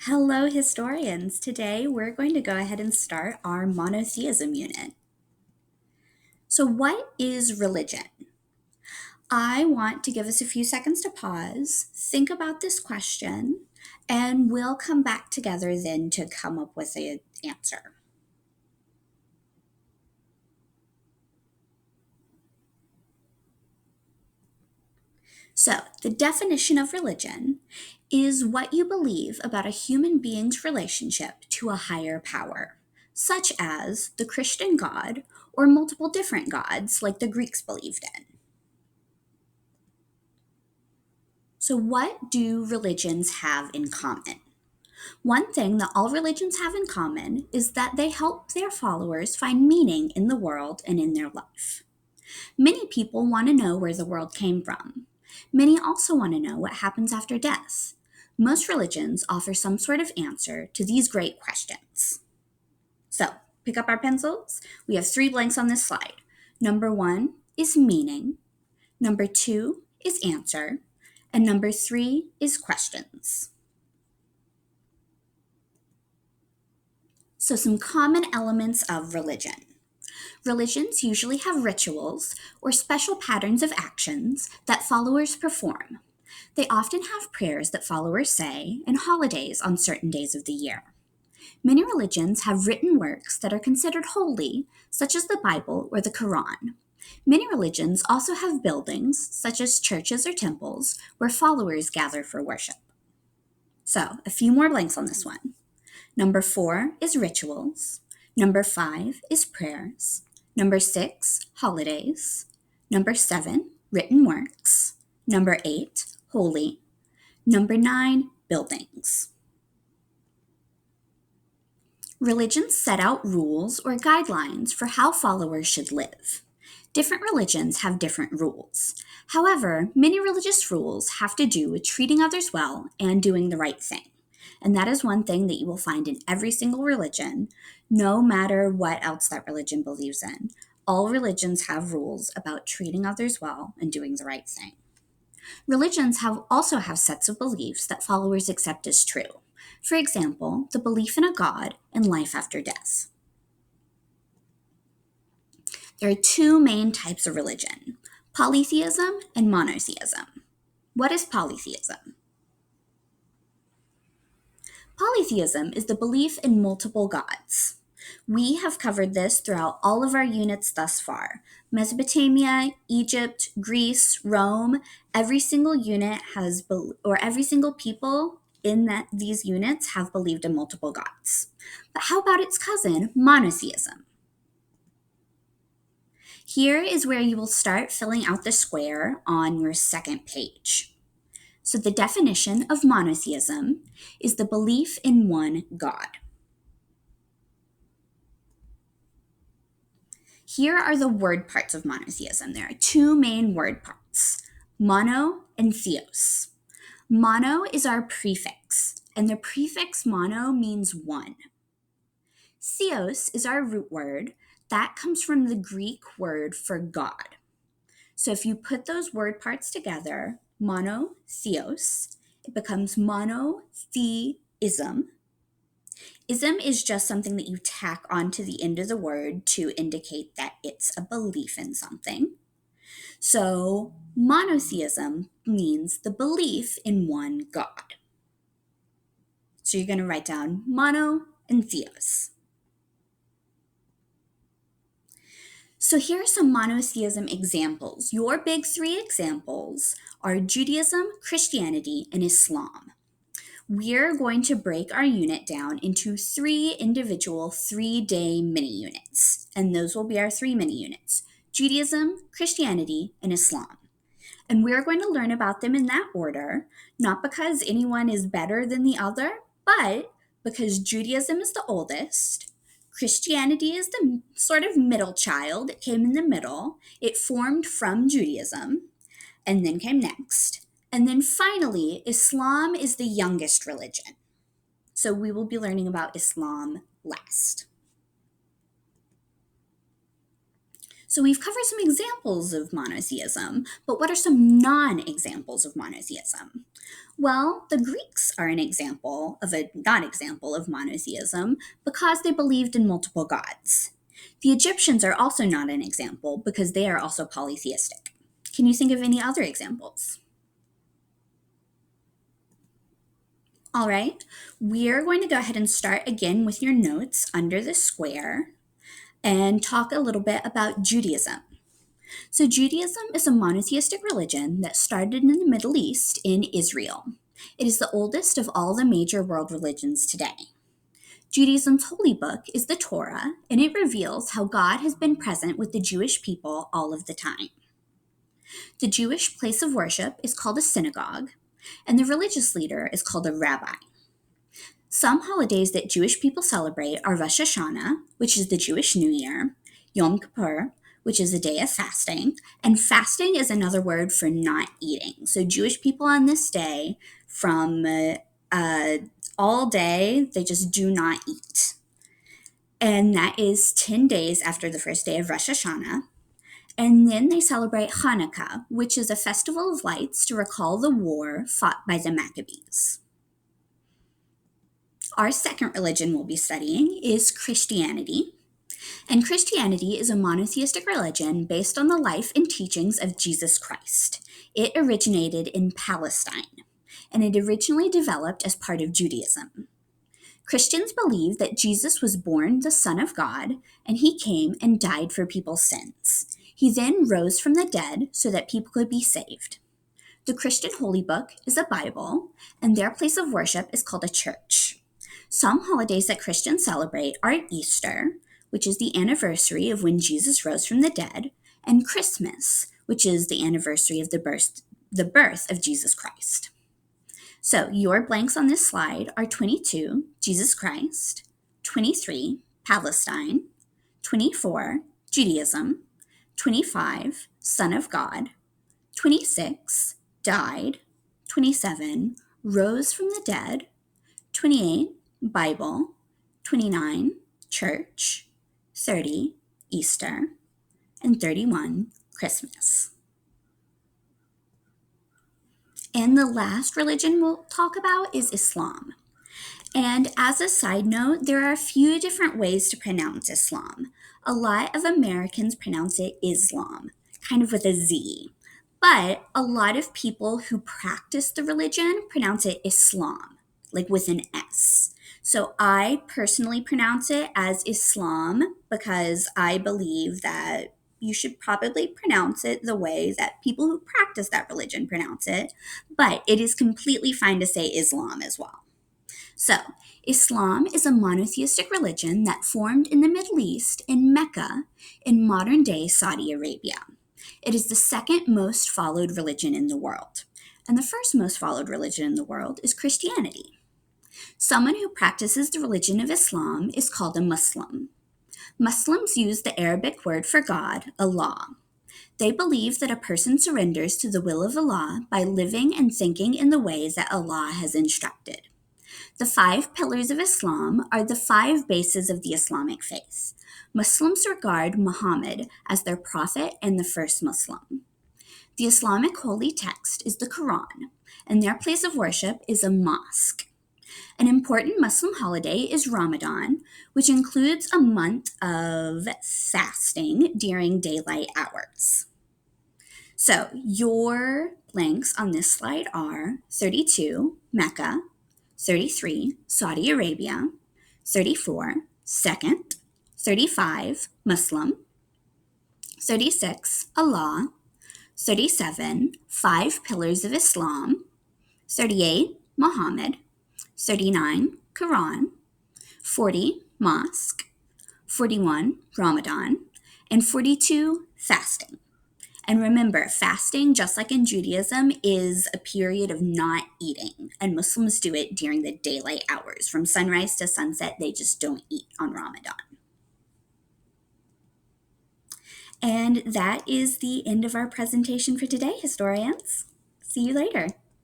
Hello, historians. Today we're going to go ahead and start our monotheism unit. So, what is religion? I want to give us a few seconds to pause, think about this question, and we'll come back together then to come up with an answer. So, the definition of religion is what you believe about a human being's relationship to a higher power, such as the Christian God or multiple different gods like the Greeks believed in. So, what do religions have in common? One thing that all religions have in common is that they help their followers find meaning in the world and in their life. Many people want to know where the world came from. Many also want to know what happens after death. Most religions offer some sort of answer to these great questions. So, pick up our pencils. We have 3 blanks on this slide. Number 1 is meaning. Number 2 is answer. And number 3 is questions. So, some common elements of religion. Religions usually have rituals or special patterns of actions that followers perform. They often have prayers that followers say and holidays on certain days of the year. Many religions have written works that are considered holy, such as the Bible or the Quran. Many religions also have buildings, such as churches or temples, where followers gather for worship. So, a few more blanks on this one. Number 4 is rituals. Number 5 is prayers. Number 6, holidays. Number 7, written works. Number 8, holy. Number 9, buildings. Religions set out rules or guidelines for how followers should live. Different religions have different rules. However, many religious rules have to do with treating others well and doing the right thing. And that is one thing that you will find in every single religion, no matter what else that religion believes in. All religions have rules about treating others well and doing the right thing. Religions also have sets of beliefs that followers accept as true. For example, the belief in a God and life after death. There are 2 main types of religion, polytheism and monotheism. What is polytheism? Polytheism is the belief in multiple gods. We have covered this throughout all of our units thus far. Mesopotamia, Egypt, Greece, Rome, every single unit every single people in these units have believed in multiple gods. But how about its cousin, monotheism? Here is where you will start filling out the square on your second page. So the definition of monotheism is the belief in one God. Here are the word parts of monotheism. There are 2 main word parts, mono and theos. Mono is our prefix, and the prefix mono means one. Theos is our root word. That comes from the Greek word for God. So if you put those word parts together, monotheos, it becomes monotheism. Ism is just something that you tack onto the end of the word to indicate that it's a belief in something. So monotheism means the belief in one God. So you're going to write down mono and theos. So here are some monotheism examples. Your big 3 examples are Judaism, Christianity, and Islam. We're going to break our unit down into 3 individual 3-day mini units, and those will be our 3 mini units, Judaism, Christianity, and Islam. And we're going to learn about them in that order, not because anyone is better than the other, but because Judaism is the oldest, Christianity is the sort of middle child. It came in the middle. It formed from Judaism and then came next. And then finally, Islam is the youngest religion. So we will be learning about Islam last. So we've covered some examples of monotheism, but what are some non-examples of monotheism? Well, the Greeks are an example of a non-example of monotheism because they believed in multiple gods. The Egyptians are also not an example because they are also polytheistic. Can you think of any other examples? All right, we're going to go ahead and start again with your notes under the square and talk a little bit about Judaism. So, Judaism is a monotheistic religion that started in the Middle East in Israel. It is the oldest of all the major world religions today. Judaism's holy book is the Torah, and it reveals how God has been present with the Jewish people all of the time. The Jewish place of worship is called a synagogue, and the religious leader is called a rabbi. Some holidays that Jewish people celebrate are Rosh Hashanah, which is the Jewish New Year, Yom Kippur, which is a day of fasting, and fasting is another word for not eating. So Jewish people on this day, from all day, they just do not eat. And that is 10 days after the first day of Rosh Hashanah. And then they celebrate Hanukkah, which is a festival of lights to recall the war fought by the Maccabees. Our second religion we'll be studying is Christianity. And Christianity is a monotheistic religion based on the life and teachings of Jesus Christ. It originated in Palestine, and it originally developed as part of Judaism. Christians believe that Jesus was born the Son of God, and he came and died for people's sins. He then rose from the dead so that people could be saved. The Christian holy book is a Bible, and their place of worship is called a church. Some holidays that Christians celebrate are Easter, which is the anniversary of when Jesus rose from the dead, and Christmas, which is the anniversary of the birth of Jesus Christ. So your blanks on this slide are 22, Jesus Christ, 23, Palestine, 24, Judaism, 25, Son of God, 26, died, 27, rose from the dead, 28, Bible, 29, church, 30, Easter, and 31, Christmas. And the last religion we'll talk about is Islam. And as a side note, there are a few different ways to pronounce Islam. A lot of Americans pronounce it Islam, kind of with a Z. But a lot of people who practice the religion pronounce it Islam, like with an S. So I personally pronounce it as Islam because I believe that you should probably pronounce it the way that people who practice that religion pronounce it, but it is completely fine to say Islam as well. So, Islam is a monotheistic religion that formed in the Middle East in Mecca in modern-day Saudi Arabia. It is the second most followed religion in the world, and the first most followed religion in the world is Christianity. Someone who practices the religion of Islam is called a Muslim. Muslims use the Arabic word for God, Allah. They believe that a person surrenders to the will of Allah by living and thinking in the ways that Allah has instructed. The 5 pillars of Islam are the 5 bases of the Islamic faith. Muslims regard Muhammad as their prophet and the first Muslim. The Islamic holy text is the Quran, and their place of worship is a mosque. An important Muslim holiday is Ramadan, which includes a month of fasting during daylight hours. So your blanks on this slide are 32, Mecca, 33, Saudi Arabia, 34, second, 35, Muslim, 36, Allah, 37, 5 pillars of Islam, 38, Muhammad, 39, Quran, 40, mosque, 41, Ramadan, and 42, fasting. And remember, fasting, just like in Judaism, is a period of not eating. And Muslims do it during the daylight hours. From sunrise to sunset, they just don't eat on Ramadan. And that is the end of our presentation for today, historians. See you later.